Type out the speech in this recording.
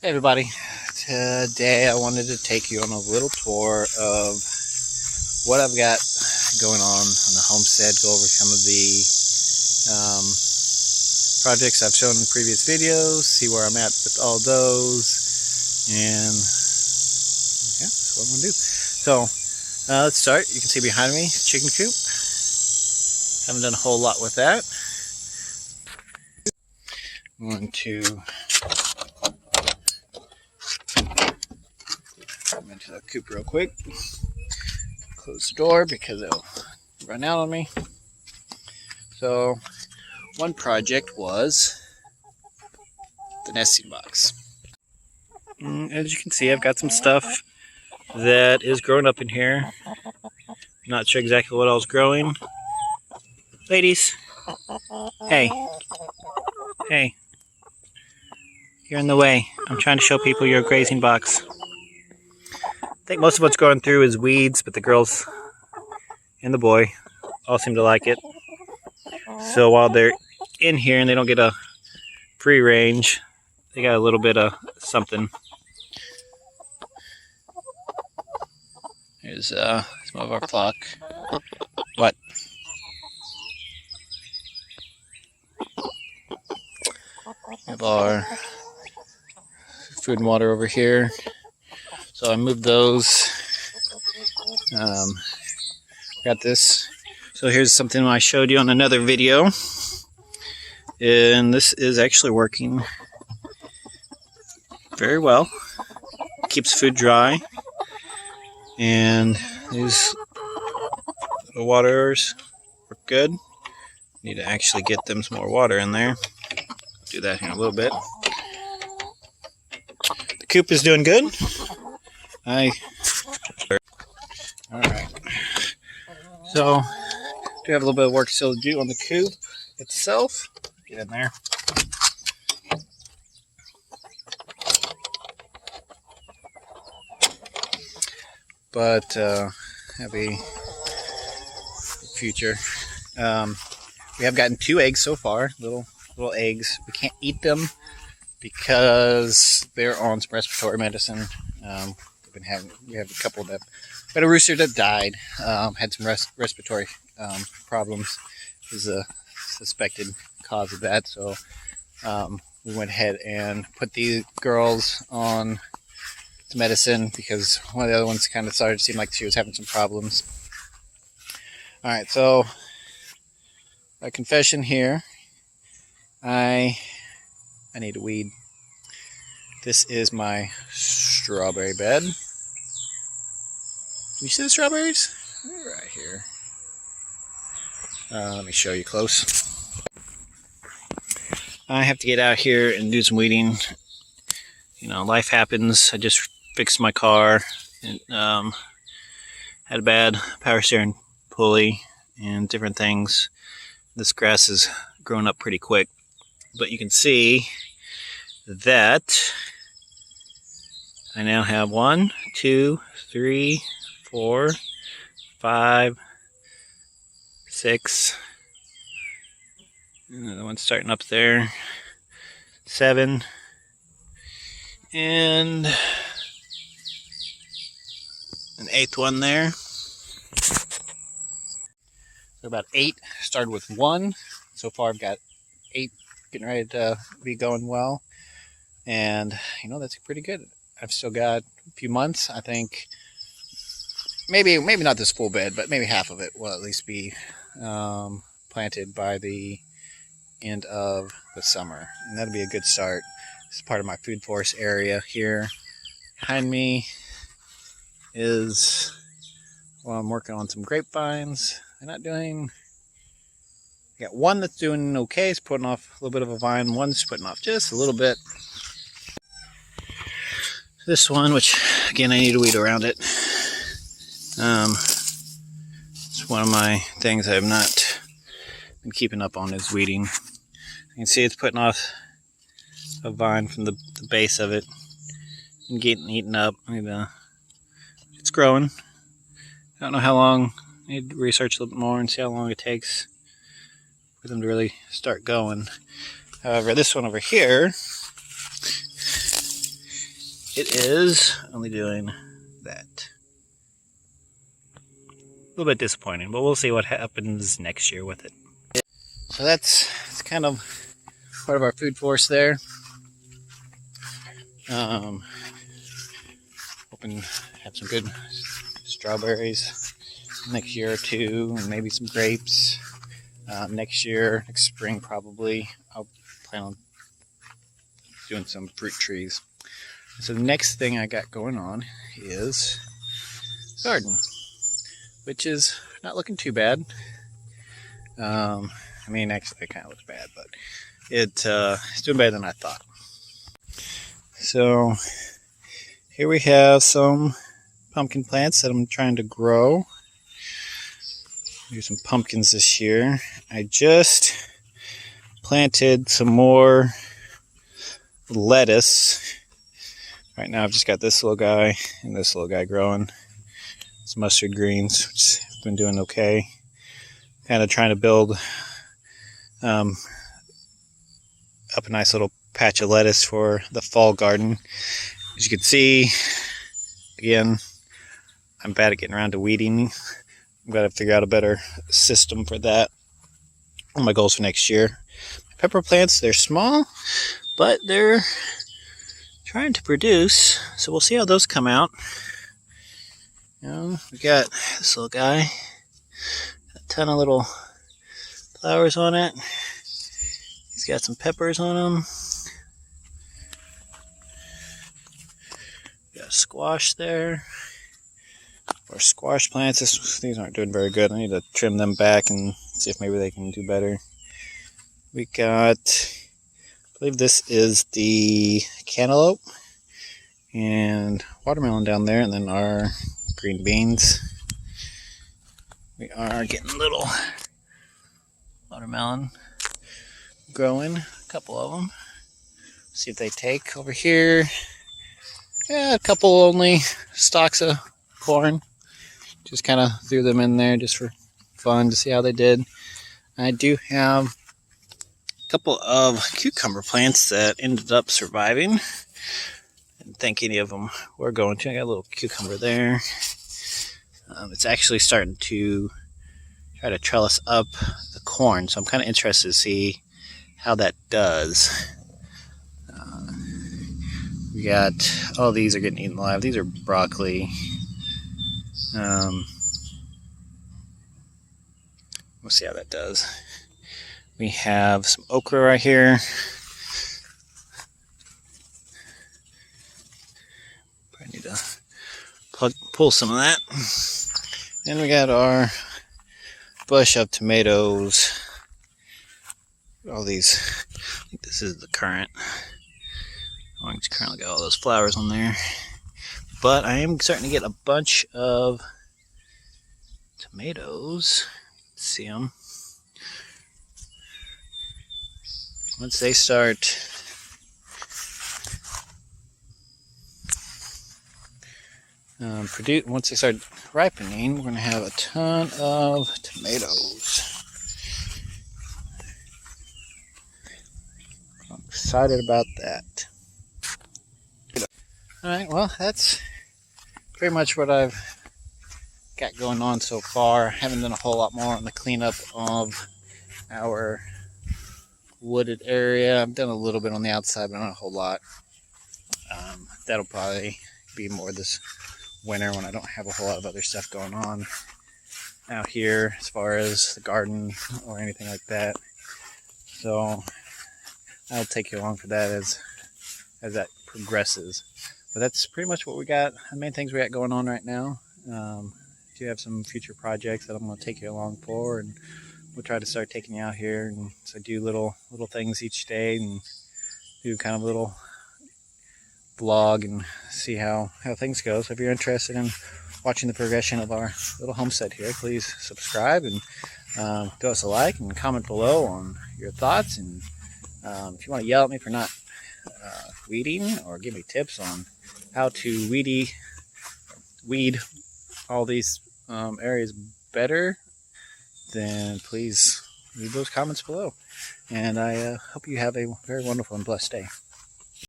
Hey everybody, today I wanted to take you on a little tour of what I've got going on the homestead, go over some of the projects I've shown in previous videos, see where I'm at with all those, and yeah, that's what I'm going to do. So let's start. You can see behind me, chicken coop. Haven't done a whole lot with that. I'm going to come into the coop real quick. Close the door because it'll run out on me. So one project was the nesting box. As you can see, I've got some stuff that is growing up in here. Not sure exactly what else growing. Ladies, hey, you're in the way. I'm trying to show people your grazing box. I think most of what's growing through is weeds, but the girls and the boy all seem to like it. So while they're in here and they don't get a free range, they got a little bit of something. Here's some of our flock. What? We have our food and water over here. So I moved those. Got this. So here's something I showed you on another video. And this is actually working very well. Keeps food dry. And these the waters work good. Need to actually get them some more water in there. Do that here in a little bit. The coop is doing good. Alright. So, do have a little bit of work still to do on the coop itself. Get in there. But, happy future. We have gotten 2 eggs so far, little eggs. We can't eat them because they're on some respiratory medicine. We have a couple that, but a rooster that died, had some respiratory problems. Is a suspected cause of that. So we went ahead and put these girls on some medicine because one of the other ones kind of started to seem like she was having some problems. All right, so a confession here. I need a weed. This is my strawberry bed. Can you see the strawberries? They're right here. Let me show you close. I have to get out here and do some weeding. You know, life happens. I just fixed my car and had a bad power steering pulley and different things. This grass is growing up pretty quick, but you can see that I now have 1, 2, 3, 4, 5, 6. Another one starting up there. 7. And an 8th one there. So about 8. Started with 1. So far I've got 8 getting ready to be going well. And, you know, that's pretty good. I've still got a few months. I think maybe not this full bed, but maybe half of it will at least be planted by the end of the summer. And that'll be a good start. This is part of my food forest area here. Behind me is, well, I'm working on some grapevines. They're not doing, I got one that's doing okay. It's putting off a little bit of a vine. One's putting off just a little bit. This one, which again I need to weed around it. It's one of my things I have not been keeping up on is weeding. You can see it's putting off a vine from the base of it and getting eaten up. It's growing. I don't know how long. I need to research a little bit more and see how long it takes for them to really start going. However, this one over here it is only doing that. A little bit disappointing, but we'll see what happens next year with it. So that's kind of part of our food force there. Hoping to have some good strawberries next year or two, and maybe some grapes next spring probably. I'll plan on doing some fruit trees. So the next thing I got going on is garden, which is not looking too bad. I mean, actually, it kind of looks bad, but it's doing better than I thought. So here we have some pumpkin plants that I'm trying to grow. Here's some pumpkins this year. I just planted some more lettuce. Right now I've just got this little guy and this little guy growing. It's mustard greens, which have been doing okay. Kind of trying to build up a nice little patch of lettuce for the fall garden. As you can see, again, I'm bad at getting around to weeding. I've got to figure out a better system for that. One of my goals for next year. My pepper plants, they're small, but they're trying to produce, so we'll see how those come out. You know, we got this little guy, a ton of little flowers on it. He's got some peppers on him. Got a squash there, or squash plants. These aren't doing very good. I need to trim them back and see if maybe they can do better. We got, I believe this is the cantaloupe and watermelon down there, and then our green beans. We are getting a little watermelon growing, a couple of them. See if they take over here. Yeah, a couple only stalks of corn. Just kind of threw them in there just for fun to see how they did. I do have a couple of cucumber plants that ended up surviving. I didn't think any of them were going to. I got a little cucumber there. It's actually starting to try to trellis up the corn, so I'm kind of interested to see how that does. We got, all these are getting eaten alive. These are broccoli. We'll see how that does. We have some okra right here. Probably need to pull some of that. Then we got our bush of tomatoes. All these, I think this is the current. Orange currently got all those flowers on there. But I am starting to get a bunch of tomatoes. See them. Once they start once they start ripening, we're going to have a ton of tomatoes. I'm excited about that. Alright, well, that's pretty much what I've got going on so far. Haven't done a whole lot more on the cleanup of our wooded area. I've done a little bit on the outside, but not a whole lot. That'll probably be more this winter when I don't have a whole lot of other stuff going on out here as far as the garden or anything like that. So I'll take you along for that as that progresses. But that's pretty much what we got, the main things we got going on right now. Do have some future projects that I'm going to take you along for, and we'll try to start taking you out here. And so do little things each day and do kind of a little vlog and see how things go. So if you're interested in watching the progression of our little homestead here, please subscribe and throw us a like and comment below on your thoughts. And if you want to yell at me for not weeding or give me tips on how to weed all these areas better, then please leave those comments below. And I hope you have a very wonderful and blessed day.